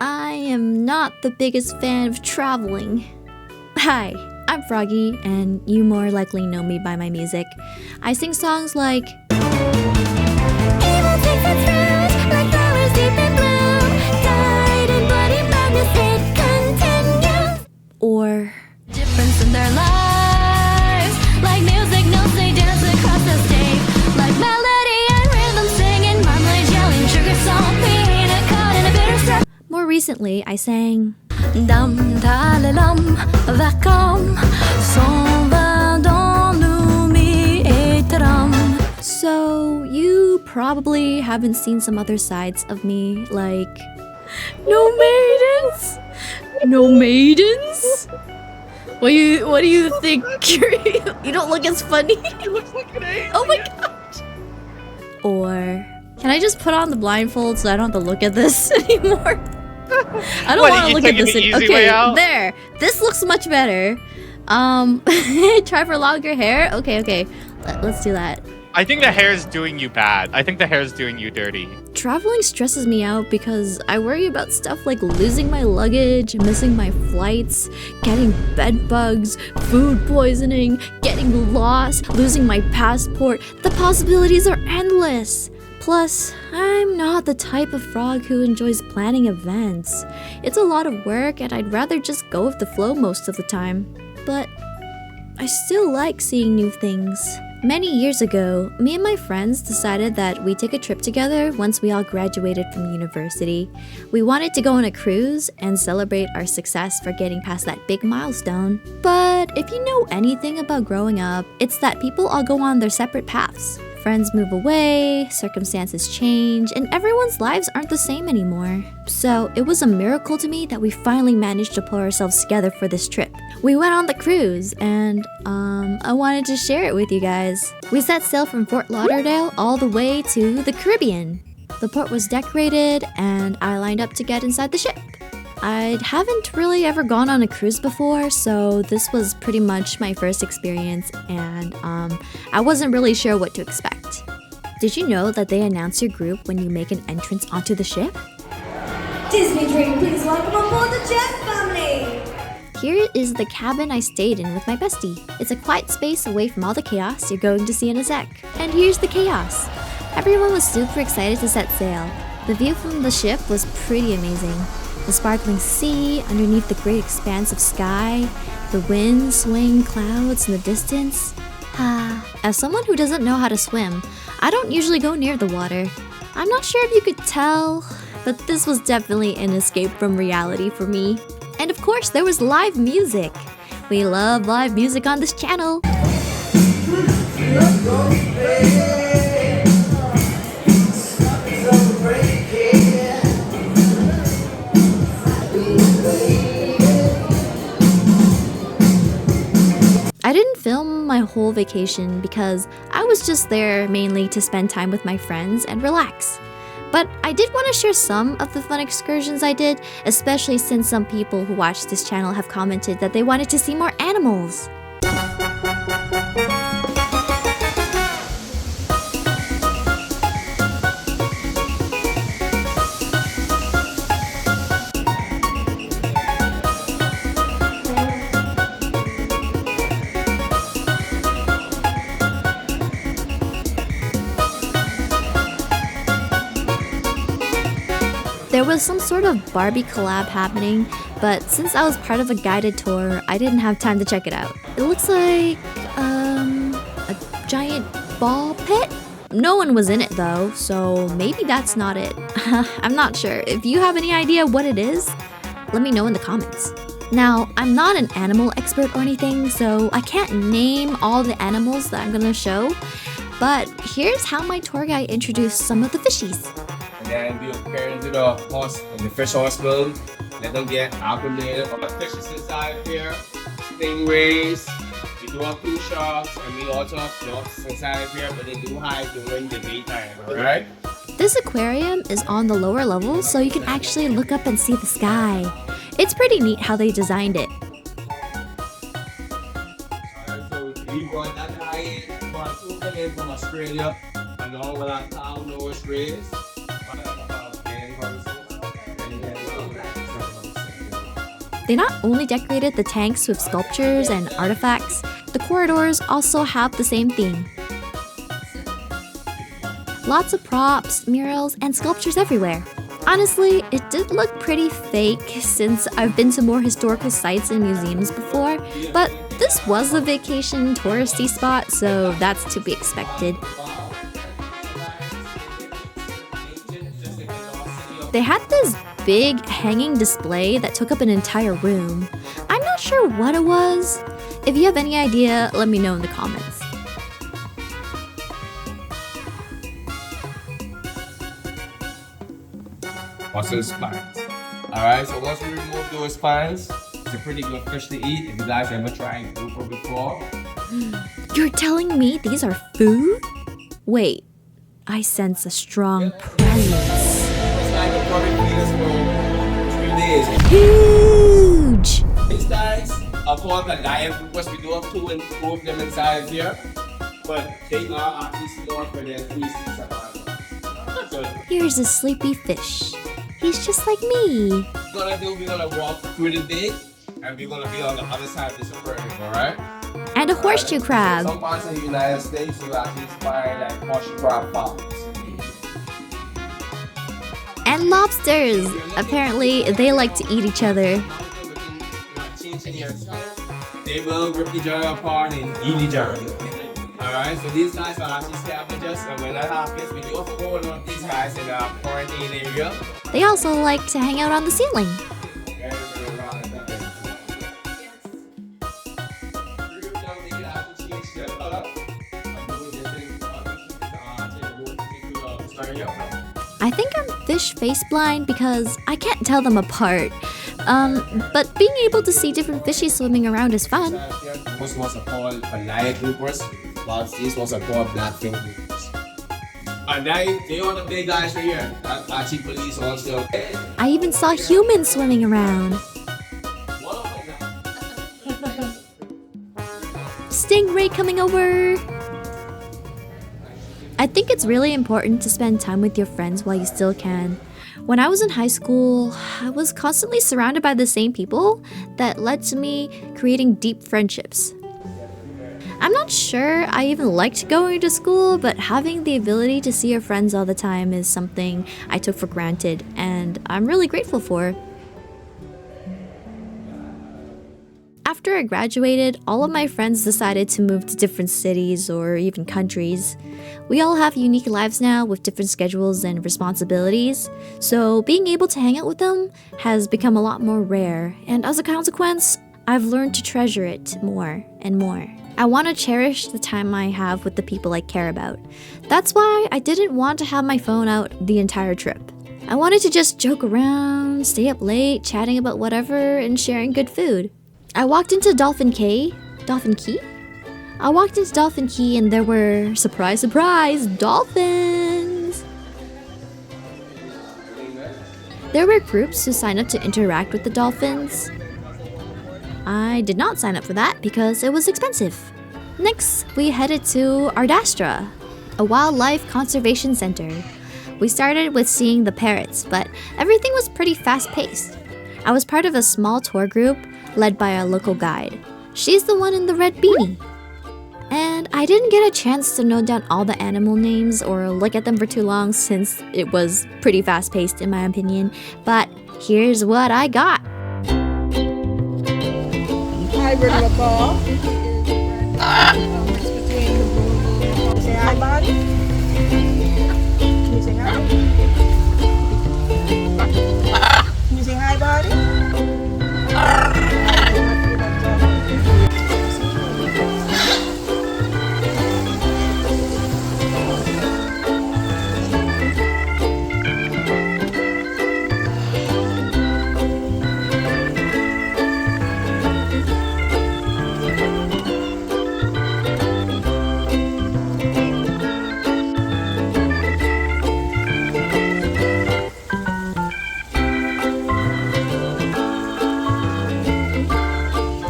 I am not the biggest fan of traveling. Hi, I'm Froggie, and you more likely know me by my music. I sing songs like Evil takes its roots, like flowers deep in bloom, died in bloody madness, it continues. Or difference in their lives, like music notes they dance across the stage, like melody and rhythm singing, marmalade, jelly, sugar, salt, peanut, caught in a bitter syrup. More recently, I sang Dam talelam vakam s'en va dans Lumiere. So you probably haven't seen some other sides of me, like no maidens, no maidens. What do you think? You don't look as funny. You look like an alien. Oh my gosh. Or can I just put on the blindfold so I don't have to look at this anymore? I don't want to look at this. Okay, there. This looks much better. Try for longer hair. Okay. Let's do that. I think the hair is doing you bad. I think the hair is doing you dirty. Traveling stresses me out because I worry about stuff like losing my luggage, missing my flights, getting bed bugs, food poisoning, getting lost, losing my passport. The possibilities are endless. Plus, I'm not the type of frog who enjoys planning events. It's a lot of work and I'd rather just go with the flow most of the time. But I still like seeing new things. Many years ago, me and my friends decided that we'd take a trip together once we all graduated from university. We wanted to go on a cruise and celebrate our success for getting past that big milestone. But if you know anything about growing up, it's that people all go on their separate paths. Friends move away, circumstances change, and everyone's lives aren't the same anymore. So it was a miracle to me that we finally managed to pull ourselves together for this trip. We went on the cruise, and I wanted to share it with you guys. We set sail from Fort Lauderdale all the way to the Caribbean. The port was decorated, and I lined up to get inside the ship. I haven't really ever gone on a cruise before, so this was pretty much my first experience, and I wasn't really sure what to expect. Did you know that they announce your group when you make an entrance onto the ship? Disney Dream, please welcome aboard the Jet family! Here is the cabin I stayed in with my bestie. It's a quiet space away from all the chaos you're going to see in a sec. And here's the chaos. Everyone was super excited to set sail. The view from the ship was pretty amazing. The sparkling sea underneath the great expanse of sky, the wind swaying clouds in the distance. As someone who doesn't know how to swim, I don't usually go near the water. I'm not sure if you could tell, but this was definitely an escape from reality for me. And of course, there was live music. We love live music on this channel. I didn't film my whole vacation because I was just there mainly to spend time with my friends and relax. But I did want to share some of the fun excursions I did, especially since some people who watch this channel have commented that they wanted to see more animals. There was some sort of Barbie collab happening, but since I was part of a guided tour, I didn't have time to check it out. It looks like, a giant ball pit? No one was in it though, so maybe that's not it. I'm not sure. If you have any idea what it is, let me know in the comments. Now, I'm not an animal expert or anything, so I can't name all the animals that I'm gonna show, but here's how my tour guide introduced some of the fishies. And then we prepare into the horse, the fish hospital. Let them get acclimated. All the fishes inside here, stingrays. We do have 2 sharks, and we also have ducks inside here, but they do hide during the daytime. Alright? This aquarium is on the lower level, so you can actually look up and see the sky. It's pretty neat how they designed it. So we brought that high in from Australia, along with our cow nose rays. They not only decorated the tanks with sculptures and artifacts, the corridors also have the same theme. Lots of props, murals, and sculptures everywhere. Honestly, it did look pretty fake since I've been to more historical sites and museums before, but this was a vacation touristy spot, so that's to be expected. They had this big hanging display that took up an entire room. I'm not sure what it was. If you have any idea, let me know in the comments. Also spines. Alright, so once we remove those spines, it's a pretty good fish to eat. If you guys ever tried grouper before. You're telling me these are food? Wait, I sense a strong presence. It's like a probably feed us for 3 days. Huge! These guys are called the lion groupers. We do have 2 and 4 of them inside here, but they are actually known for their feces. So Here's a sleepy fish. He's just like me. we're gonna walk through the day, and we're gonna be on the other side of this aquarium, alright? And a horseshoe crab. Some parts of the United States, you actually find like horseshoe crab farms. And lobsters. Apparently, they like to eat each other. They will rip each other apart and eat each other. Alright, so these guys are actually scavengers, and when that happens, we do have to hold on these guys in our quarantine area. They also like to hang out on the ceiling. I think I'm fish face blind because I can't tell them apart. But being able to see different fishies swimming around is fun. Most ones are called lion groupers, while these ones are called blackfin groupers. And they are the big guys right here. That's actually police also. I even saw humans swimming around. Stingray coming over! I think it's really important to spend time with your friends while you still can. When I was in high school, I was constantly surrounded by the same people that led to me creating deep friendships. I'm not sure I even liked going to school, but having the ability to see your friends all the time is something I took for granted, and I'm really grateful for. After I graduated, all of my friends decided to move to different cities or even countries. We all have unique lives now with different schedules and responsibilities, so being able to hang out with them has become a lot more rare, and as a consequence, I've learned to treasure it more and more. I want to cherish the time I have with the people I care about. That's why I didn't want to have my phone out the entire trip. I wanted to just joke around, stay up late, chatting about whatever, and sharing good food. I walked into Dolphin Cay. Dolphin Cay? I walked into Dolphin Cay and there were, surprise, surprise, dolphins! There were groups who signed up to interact with the dolphins. I did not sign up for that because it was expensive. Next, we headed to Ardastra, a wildlife conservation center. We started with seeing the parrots, but everything was pretty fast-paced. I was part of a small tour group led by our local guide. She's the one in the red beanie. And I didn't get a chance to note down all the animal names or look at them for too long since it was pretty fast-paced in my opinion, but here's what I got. Hybrid macaw. Say hi, buddy. Can you say hi? Can you say hi, buddy?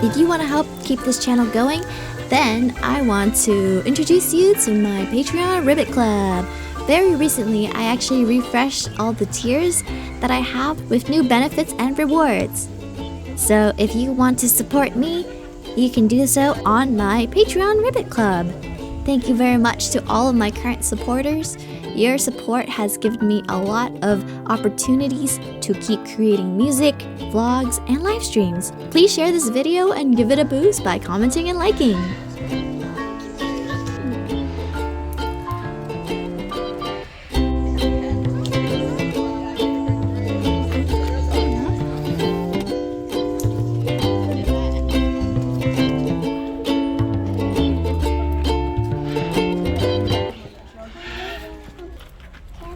If you want to help keep this channel going, then I want to introduce you to my Patreon Ribbit Club. Very recently, I actually refreshed all the tiers that I have with new benefits and rewards. So if you want to support me, you can do so on my Patreon Ribbit Club. Thank you very much to all of my current supporters. Your support has given me a lot of opportunities to keep creating music, vlogs, and live streams. Please share this video and give it a boost by commenting and liking.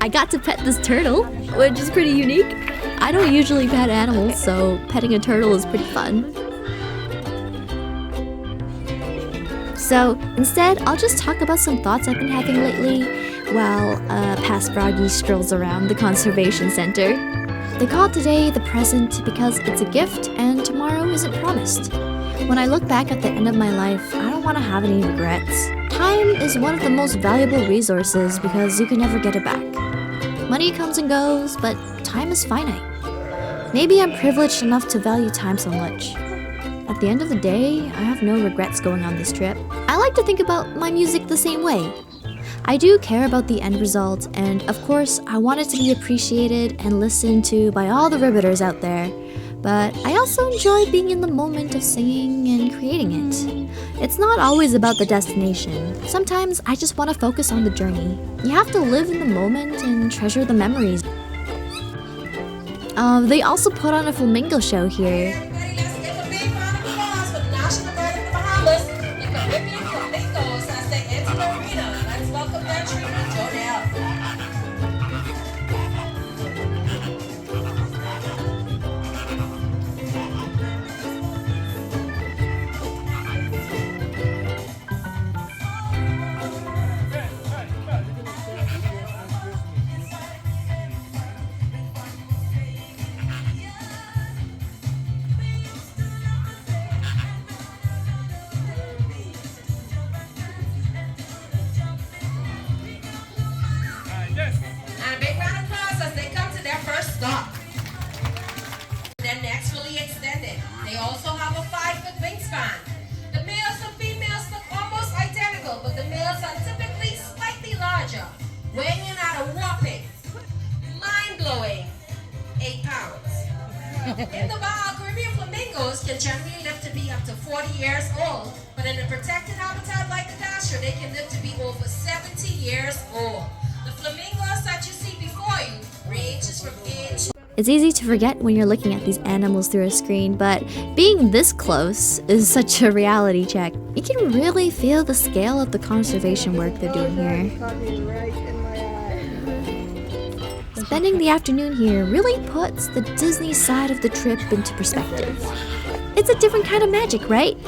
I got to pet this turtle, which is pretty unique. I don't usually pet animals, so petting a turtle is pretty fun. So instead, I'll just talk about some thoughts I've been having lately while past Froggie strolls around the conservation center. They call today the present because it's a gift and tomorrow isn't promised. When I look back at the end of my life, I don't want to have any regrets. Time is one of the most valuable resources because you can never get it back. Money comes and goes, but time is finite. Maybe I'm privileged enough to value time so much. At the end of the day, I have no regrets going on this trip. I like to think about my music the same way. I do care about the end result, and of course, I want it to be appreciated and listened to by all the Ribbiters out there. But I also enjoy being in the moment of singing and creating it. It's not always about the destination. Sometimes I just want to focus on the journey. You have to live in the moment and treasure the memories. They also put on a flamingo show here. Everybody, let's give a big round of applause for the national bird of the Bahamas, the Caribbean flamingos as they enter the arena. Let's welcome their trainer, Jonelle. And a big round of applause as they come to their first stop. Their necks really extended. They also have a 5-foot wingspan. The males and females look almost identical, but the males are typically slightly larger, weighing in at a whopping, mind-blowing 8 pounds. In the wild, Caribbean flamingos can generally live to be up to 40 years old, but in a protected habitat like Ardastra, they can live to be over 70 years old. The flamingos that you see before you ranges from age. It's easy to forget when you're looking at these animals through a screen, but being this close is such a reality check. You can really feel the scale of the conservation work they're doing here. Spending the afternoon here really puts the Disney side of the trip into perspective. It's a different kind of magic, right?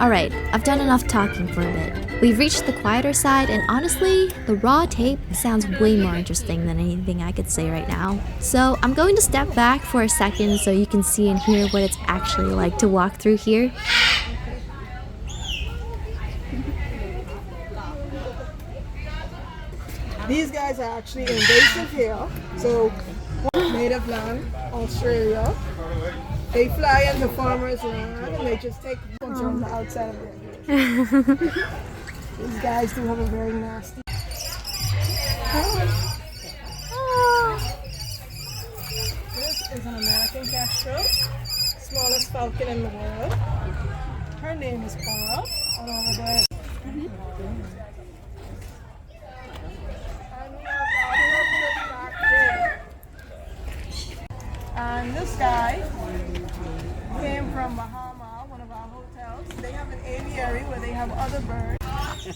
Alright, I've done enough talking for a bit. We've reached the quieter side, and honestly, the raw tape sounds way more interesting than anything I could say right now. So I'm going to step back for a second so you can see and hear what it's actually like to walk through here. These guys are actually invasive here. So, native land, Australia. They fly into farmers' land and they just take ones from the outside of their ears. These guys do have a very nasty. This is an American kestrel, smallest falcon in the world. Her name is Cora. And over there. And we have black jay. And this guy came from Bahama, one of our hotels. They have an aviary where they have other birds. In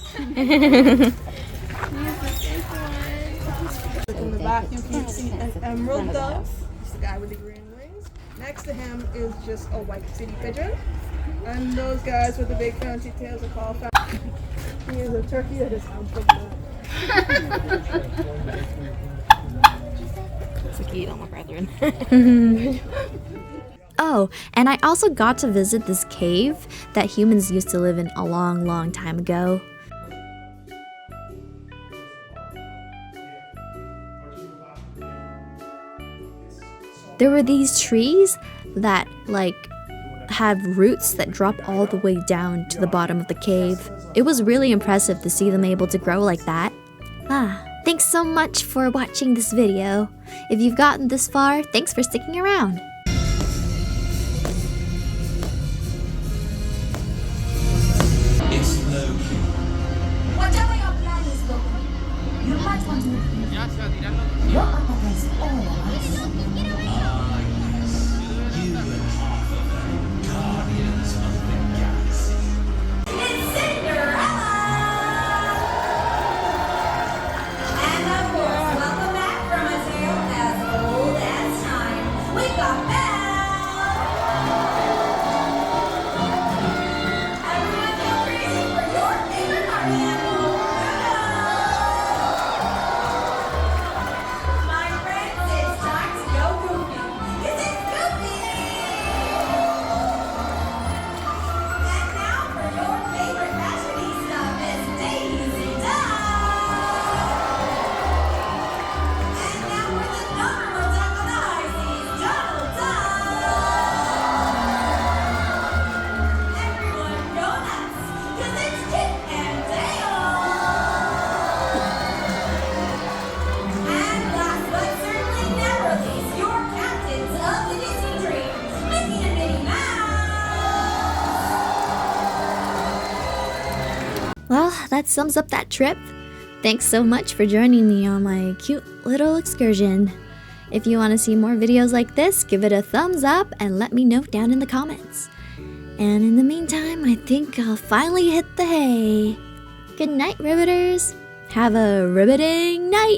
the back you can see an emerald dove. It's the guy with the green wings. Next to him is just a white city pigeon. And those guys with the big fancy tails are called He is a turkey that is uncooked. It's like eat all my brethren. Oh, and I also got to visit this cave that humans used to live in a long, long time ago. there were these trees that like have roots that drop all the way down to the bottom of the cave. It was really impressive to see them able to grow like that. Thanks so much for watching this video. If you've gotten this far, thanks for sticking around. Whatever your plan is, Loki, you might want to you're up against all of us. It's Cinderella! And of course, welcome back from a tale as old as time. We've got Belle! Everyone go crazy for your favorite party animal, my friends, it's time to go goofy. 'Cause it's goofy! And now for your favorite fashionista, Miss Daisy Duck! And now for the number one duck on the high seas, Donald Duck! Everyone go nuts, 'cause it's Chip and Dale! And last but certainly never least, your captains of the Disney Dream, Mickey and Minnie Mouse! Well, that sums up that trip. Thanks so much for joining me on my cute little excursion. If you want to see more videos like this, give it a thumbs up and let me know down in the comments. And in the meantime, I think I'll finally hit the hay. Good night, Ribbiters. Have a riveting night.